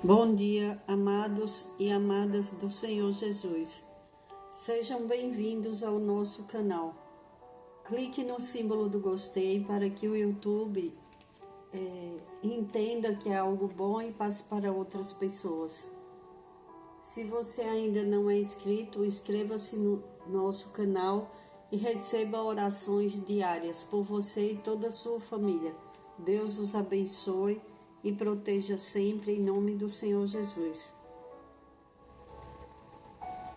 Bom dia, amados e amadas do Senhor Jesus. Sejam bem-vindos ao nosso canal. Clique no símbolo do gostei para que o YouTube entenda que é algo bom e passe para outras pessoas. Se você ainda não é inscrito, inscreva-se no nosso canal e receba orações diárias por você e toda a sua família. Deus os abençoe e proteja sempre em nome do Senhor Jesus.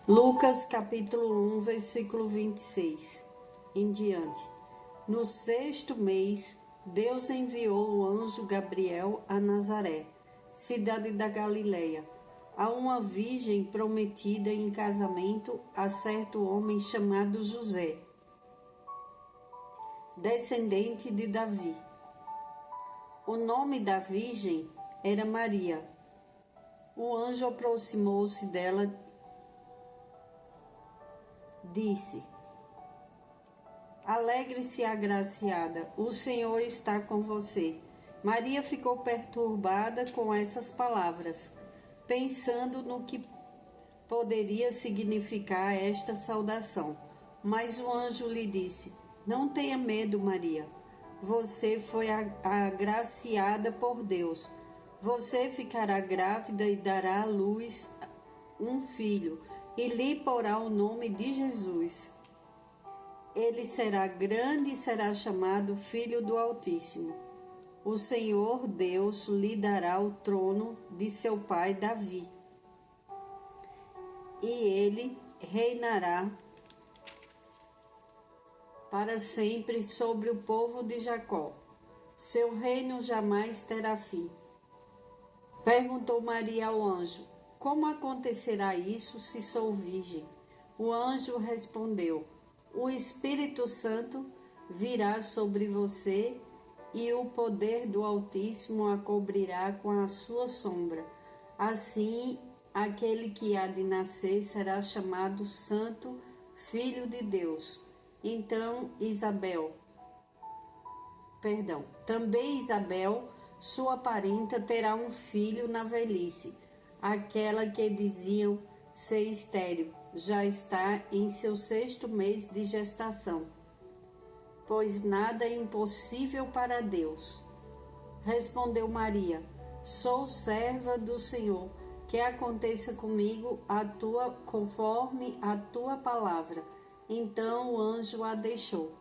Lucas capítulo 1, versículo 26 em diante. No 6º mês, Deus enviou o anjo Gabriel a Nazaré, cidade da Galileia, a uma virgem prometida em casamento a certo homem chamado José, descendente de Davi. O nome da virgem era Maria. O anjo aproximou-se dela e disse: Alegre-se, agraciada, o Senhor está com você. Maria ficou perturbada com essas palavras, pensando no que poderia significar esta saudação. Mas o anjo lhe disse: Não tenha medo, Maria. Você foi agraciada por Deus. Você ficará grávida e dará à luz um filho, e lhe porá o nome de Jesus. Ele será grande e será chamado Filho do Altíssimo. O Senhor Deus lhe dará o trono de seu pai Davi, e ele reinará para sempre sobre o povo de Jacó. Seu reino jamais terá fim. Perguntou Maria ao anjo: Como acontecerá isso se sou virgem? O anjo respondeu: O Espírito Santo virá sobre você e o poder do Altíssimo a cobrirá com a sua sombra. Assim, aquele que há de nascer será chamado Santo, Filho de Deus. Também Isabel, sua parenta, terá um filho na velhice. Aquela que diziam ser estéril já está em seu 6º mês de gestação, pois nada é impossível para Deus. Respondeu Maria: Sou serva do Senhor, que aconteça comigo conforme a tua palavra. Então o anjo a deixou.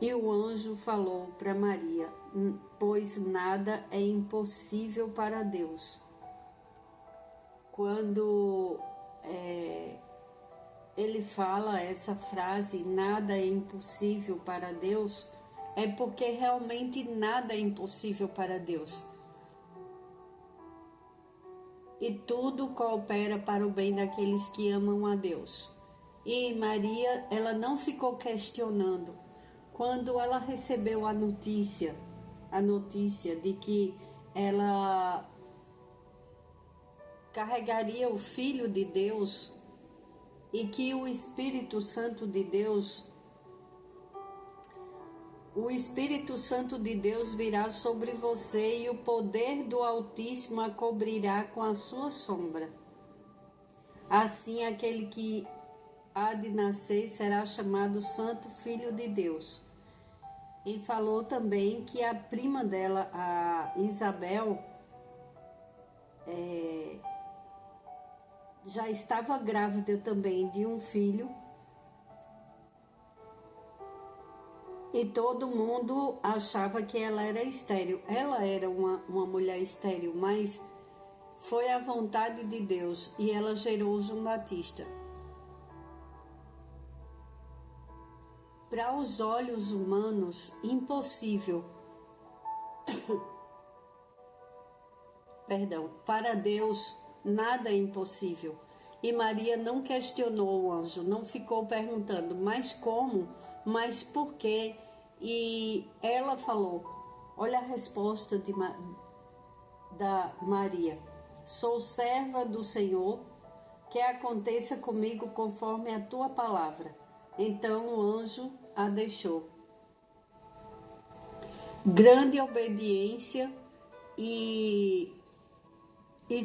E o anjo falou para Maria: Pois nada é impossível para Deus. Quando ele fala essa frase, nada é impossível para Deus, é porque realmente nada é impossível para Deus. E tudo coopera para o bem daqueles que amam a Deus. E Maria, ela não ficou questionando. Quando ela recebeu a notícia de que ela carregaria o Filho de Deus e que o Espírito Santo de Deus virá sobre você e o poder do Altíssimo a cobrirá com a sua sombra. Assim, aquele que há de nascer será chamado Santo Filho de Deus. E falou também que a prima dela, a Isabel, já estava grávida também de um filho. E todo mundo achava que ela era estéril. Ela era uma mulher estéril, mas foi a vontade de Deus e ela gerou João Batista. Para os olhos humanos, impossível. Para Deus, nada é impossível. E Maria não questionou o anjo, não ficou perguntando, mas como? Mas por quê? E ela falou, olha a resposta da Maria: Sou serva do Senhor, que aconteça comigo conforme a tua palavra. Então o anjo a deixou. grande obediência e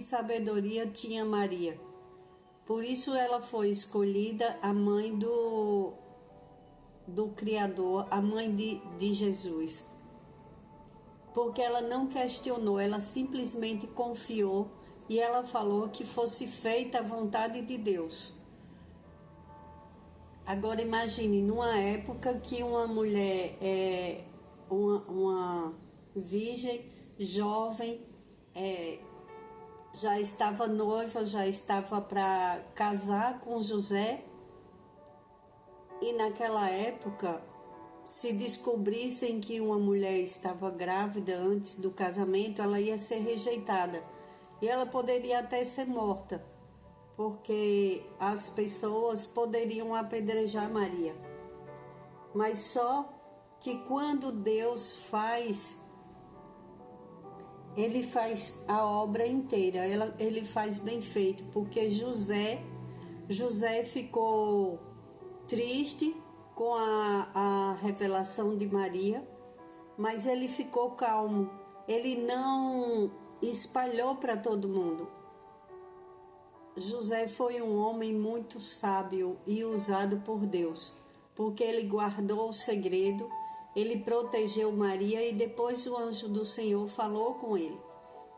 sabedoria tinha Maria. Por isso ela foi escolhida a mãe do Criador, a mãe de Jesus. Porque ela não questionou, ela simplesmente confiou e ela falou que fosse feita a vontade de Deus. Agora imagine, numa época que uma mulher, uma virgem, jovem, já estava noiva, já estava para casar com José, e naquela época, se descobrissem que uma mulher estava grávida antes do casamento, ela ia ser rejeitada e ela poderia até ser morta, porque as pessoas poderiam apedrejar Maria. Mas só que quando Deus faz, Ele faz a obra inteira, Ele faz bem feito, porque José ficou triste com a revelação de Maria, mas ele ficou calmo, ele não espalhou para todo mundo. José foi um homem muito sábio e usado por Deus, porque ele guardou o segredo, ele protegeu Maria e depois o anjo do Senhor falou com ele.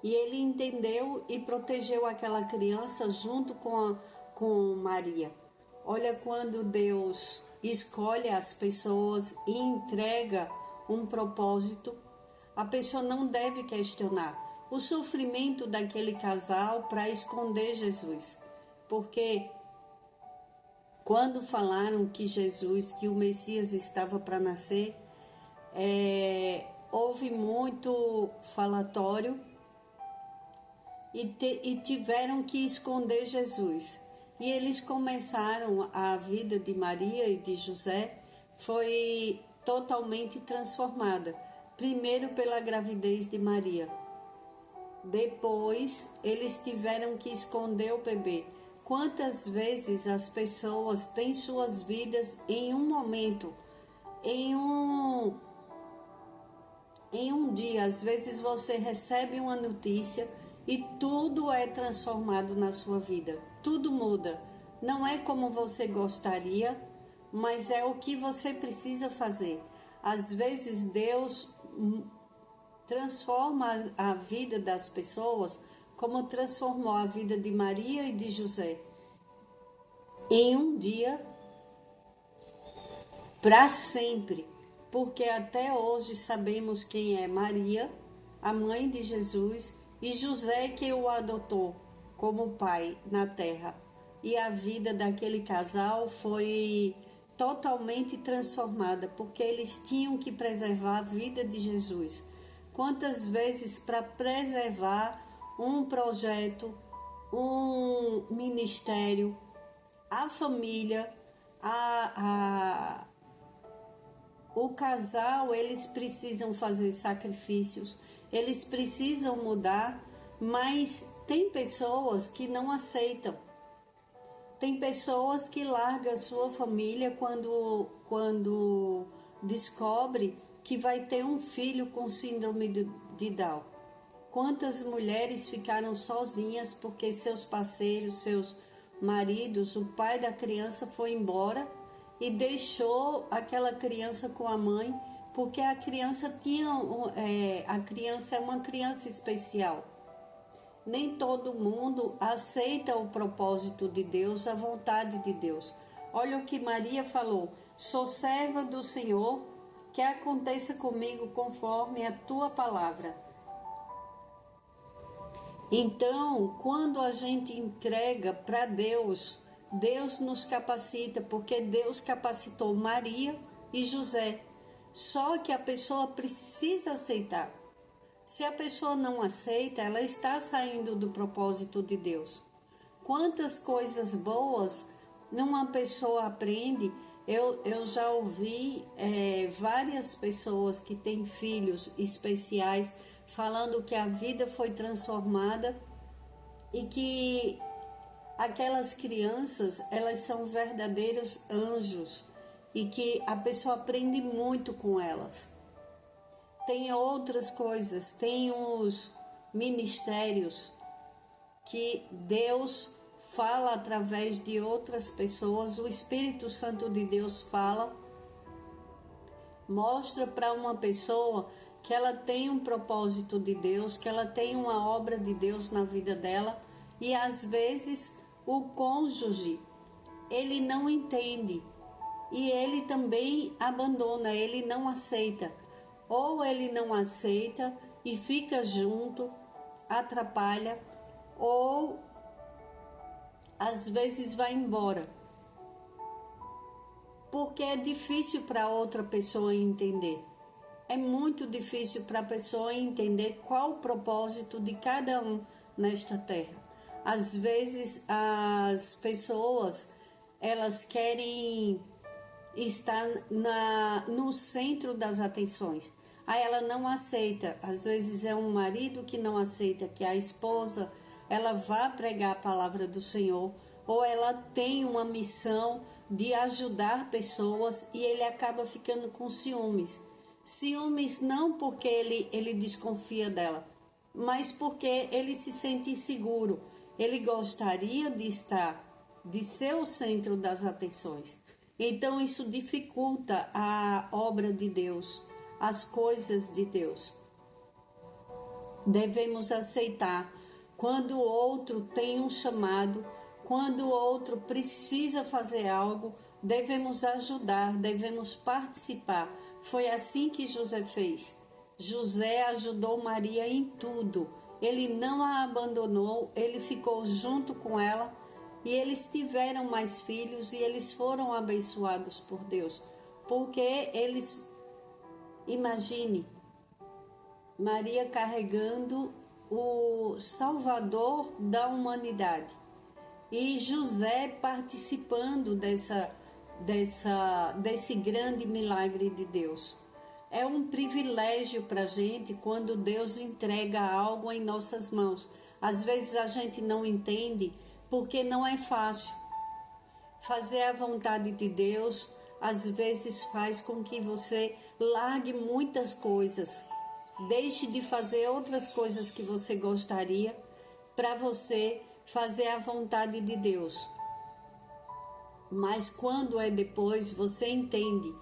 E ele entendeu e protegeu aquela criança junto com Maria. Olha, quando Deus escolhe as pessoas e entrega um propósito, a pessoa não deve questionar o sofrimento daquele casal para esconder Jesus. Porque quando falaram que o Messias estava para nascer, houve muito falatório e tiveram que esconder Jesus. E eles começaram, a vida de Maria e de José foi totalmente transformada. Primeiro pela gravidez de Maria. Depois eles tiveram que esconder o bebê. Quantas vezes as pessoas têm suas vidas em um momento, em um dia, às vezes você recebe uma notícia e tudo é transformado na sua vida. Tudo muda. Não é como você gostaria, mas é o que você precisa fazer. Às vezes Deus transforma a vida das pessoas como transformou a vida de Maria e de José. Em um dia, para sempre. Porque até hoje sabemos quem é Maria, a mãe de Jesus, e José, que o adotou como pai na terra. E a vida daquele casal foi totalmente transformada, porque eles tinham que preservar a vida de Jesus. Quantas vezes para preservar um projeto, um ministério, a família, o casal, eles precisam fazer sacrifícios, eles precisam mudar, mas tem pessoas que não aceitam. Tem pessoas que largam a sua família quando descobre que vai ter um filho com síndrome de Down. Quantas mulheres ficaram sozinhas porque seus parceiros, seus maridos, o pai da criança foi embora e deixou aquela criança com a mãe, porque a criança a criança é uma criança especial. Nem todo mundo aceita o propósito de Deus, a vontade de Deus. Olha o que Maria falou: sou serva do Senhor, que aconteça comigo conforme a tua palavra. Então, quando a gente entrega para Deus, Deus nos capacita, porque Deus capacitou Maria e José. Só que a pessoa precisa aceitar. Se a pessoa não aceita, ela está saindo do propósito de Deus. Quantas coisas boas uma pessoa aprende. Eu já ouvi várias pessoas que têm filhos especiais falando que a vida foi transformada e que aquelas crianças, elas são verdadeiros anjos e que a pessoa aprende muito com elas. tem outras coisas, tem os ministérios que Deus fala através de outras pessoas, o Espírito Santo de Deus fala, mostra para uma pessoa que ela tem um propósito de Deus, que ela tem uma obra de Deus na vida dela, e às vezes o cônjuge, ele não entende e ele também abandona, ele não aceita, ou ele não aceita e fica junto, atrapalha, ou às vezes vai embora, porque é difícil para outra pessoa entender. É muito difícil para a pessoa entender qual o propósito de cada um nesta terra. Às vezes as pessoas, elas querem estar no centro das atenções. Aí ela não aceita, às vezes é um marido que não aceita que a esposa ela vá pregar a palavra do Senhor, ou ela tem uma missão de ajudar pessoas e ele acaba ficando com ciúmes. Ciúmes não porque ele desconfia dela, mas porque ele se sente inseguro. Ele gostaria de ser o centro das atenções. Então isso dificulta a obra de Deus, as coisas de Deus. Devemos aceitar quando o outro tem um chamado, quando o outro precisa fazer algo, devemos ajudar, devemos participar. Foi assim que José fez. José ajudou Maria em tudo. Ele não a abandonou, ele ficou junto com ela e eles tiveram mais filhos e eles foram abençoados por Deus. Porque eles, imagine, Maria carregando o Salvador da humanidade e José participando desse grande milagre de Deus. É um privilégio para a gente quando Deus entrega algo em nossas mãos. Às vezes a gente não entende porque não é fácil. Fazer a vontade de Deus às vezes faz com que você largue muitas coisas, deixe de fazer outras coisas que você gostaria para você fazer a vontade de Deus. Mas quando é depois, você entende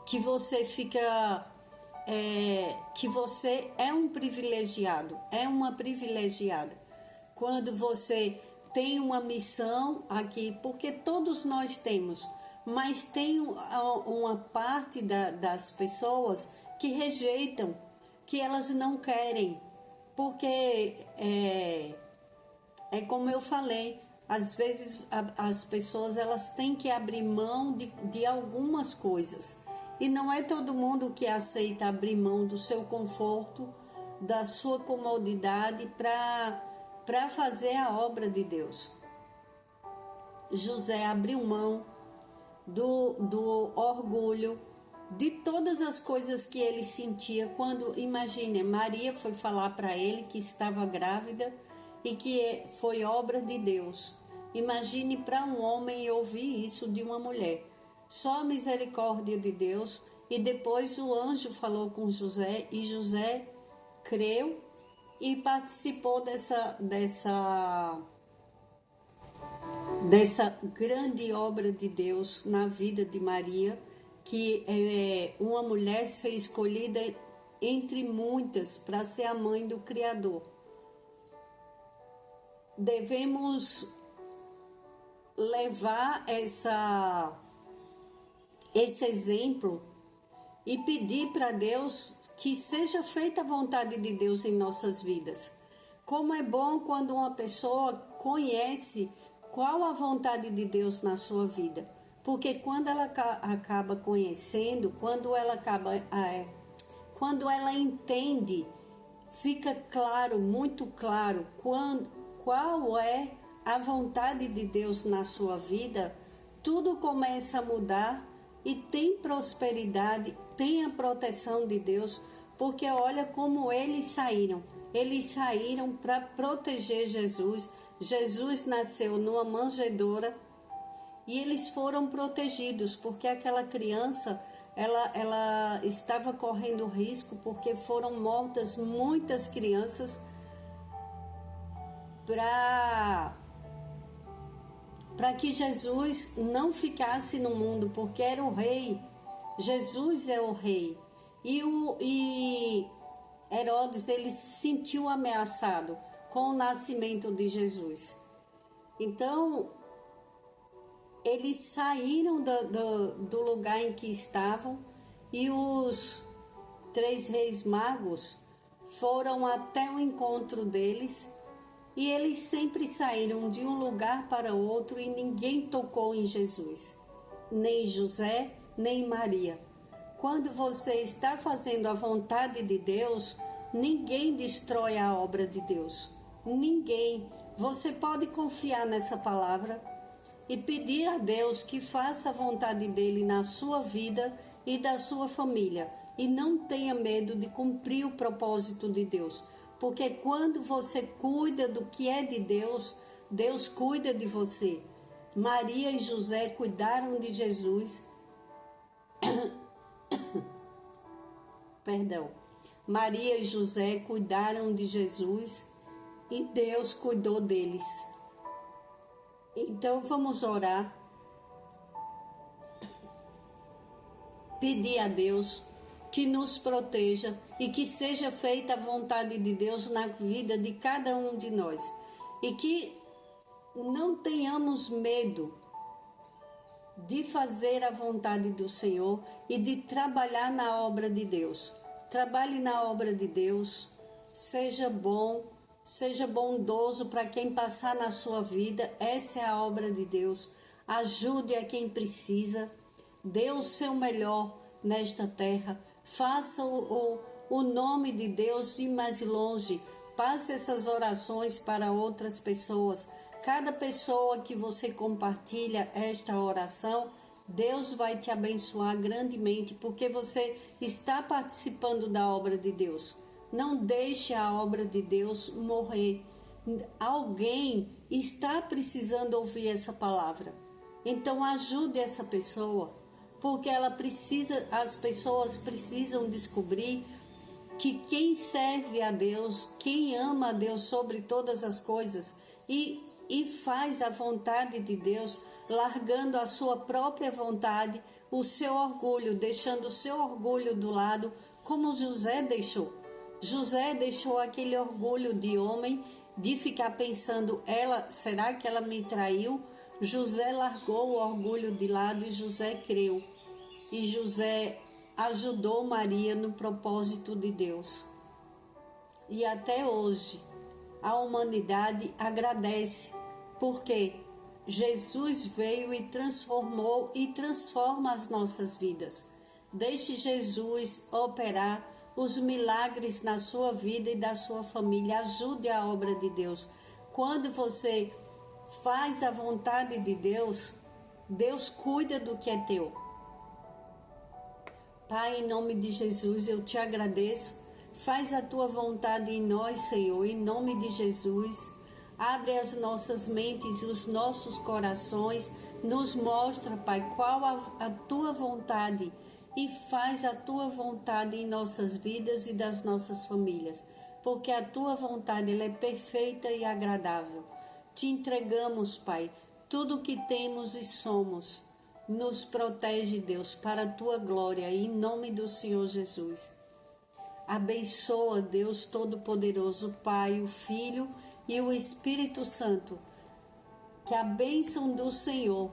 que você que você é um privilegiado, é uma privilegiada. Quando você tem uma missão aqui, porque todos nós temos, mas tem uma parte das pessoas que rejeitam, que elas não querem, porque é como eu falei, às vezes as pessoas elas têm que abrir mão de algumas coisas. E não é todo mundo que aceita abrir mão do seu conforto, da sua comodidade para fazer a obra de Deus. José abriu mão do orgulho, de todas as coisas que ele sentia quando, imagine, Maria foi falar para ele que estava grávida e que foi obra de Deus. Imagine para um homem ouvir isso de uma mulher. Só a misericórdia de Deus. E depois o anjo falou com José e José creu e participou dessa grande obra de Deus na vida de Maria, que é uma mulher ser escolhida entre muitas para ser a mãe do Criador. Devemos levar esse exemplo e pedir para Deus que seja feita a vontade de Deus em nossas vidas. Como é bom quando uma pessoa conhece qual a vontade de Deus na sua vida. Porque quando ela acaba conhecendo, quando ela entende, fica claro, muito claro, qual é a vontade de Deus na sua vida, tudo começa a mudar e tem prosperidade, tem a proteção de Deus, porque olha como eles saíram para proteger Jesus. Jesus nasceu numa manjedoura e eles foram protegidos, porque aquela criança, ela estava correndo risco porque foram mortas muitas crianças para que Jesus não ficasse no mundo, porque era o rei. Jesus é o rei. E Herodes, ele se sentiu ameaçado com o nascimento de Jesus. Então, eles saíram do lugar em que estavam e os 3 reis magos foram até o encontro deles. E eles sempre saíram de um lugar para outro e ninguém tocou em Jesus, nem José, nem Maria. Quando você está fazendo a vontade de Deus, ninguém destrói a obra de Deus. Ninguém. Você pode confiar nessa palavra e pedir a Deus que faça a vontade dele na sua vida e da sua família. E não tenha medo de cumprir o propósito de Deus. Porque quando você cuida do que é de Deus, Deus cuida de você. Maria e José cuidaram de Jesus. Perdão. Maria e José cuidaram de Jesus e Deus cuidou deles. Então vamos orar. Pedir a Deus que nos proteja e que seja feita a vontade de Deus na vida de cada um de nós. E que não tenhamos medo de fazer a vontade do Senhor e de trabalhar na obra de Deus. Trabalhe na obra de Deus, seja bom, seja bondoso para quem passar na sua vida. Essa é a obra de Deus. Ajude a quem precisa, dê o seu melhor nesta terra. Faça o nome de Deus ir mais longe. Passe essas orações para outras pessoas. Cada pessoa que você compartilha esta oração, Deus vai te abençoar grandemente, porque você está participando da obra de Deus. Não deixe a obra de Deus morrer. Alguém está precisando ouvir essa palavra. Então ajude essa pessoa. Porque as pessoas precisam descobrir que quem serve a Deus, quem ama a Deus sobre todas as coisas e faz a vontade de Deus, largando a sua própria vontade, o seu orgulho, deixando o seu orgulho do lado, como José deixou. José deixou aquele orgulho de homem, de ficar pensando, será que ela me traiu? José largou o orgulho de lado e José creu. E José ajudou Maria no propósito de Deus. E até hoje a humanidade agradece, porque Jesus veio e transformou e transforma as nossas vidas. Deixe Jesus operar os milagres na sua vida e da sua família. Ajude a obra de Deus. Quando você faz a vontade de Deus, Deus cuida do que é teu. Pai, em nome de Jesus, eu te agradeço. Faz a tua vontade em nós, Senhor, em nome de Jesus. Abre as nossas mentes e os nossos corações. Nos mostra, Pai, qual a tua vontade e faz a tua vontade em nossas vidas e das nossas famílias. Porque a tua vontade ela é perfeita e agradável. Te entregamos, Pai, tudo o que temos e somos. Nos protege, Deus, para a tua glória, em nome do Senhor Jesus. Abençoa, Deus Todo-Poderoso, Pai, o Filho e o Espírito Santo. Que a bênção do Senhor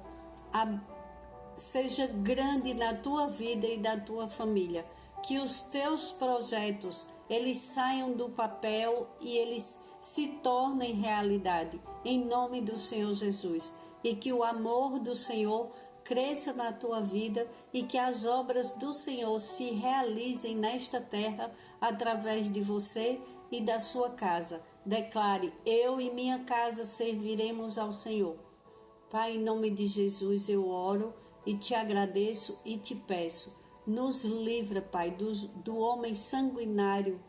seja grande na tua vida e da tua família. Que os teus projetos, eles saiam do papel e eles se tornem realidade, em nome do Senhor Jesus. E que o amor do Senhor cresça na tua vida e que as obras do Senhor se realizem nesta terra através de você e da sua casa. Declare, eu e minha casa serviremos ao Senhor. Pai, em nome de Jesus eu oro e te agradeço e te peço. Nos livra, Pai, do homem sanguinário.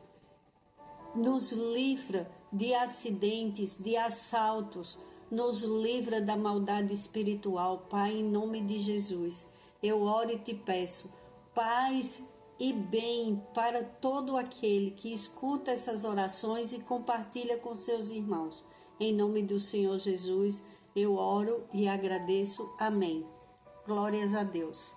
Nos livra de acidentes, de assaltos. Nos livra da maldade espiritual, Pai, em nome de Jesus. Eu oro e te peço, paz e bem para todo aquele que escuta essas orações e compartilha com seus irmãos. Em nome do Senhor Jesus, eu oro e agradeço. Amém. Glórias a Deus.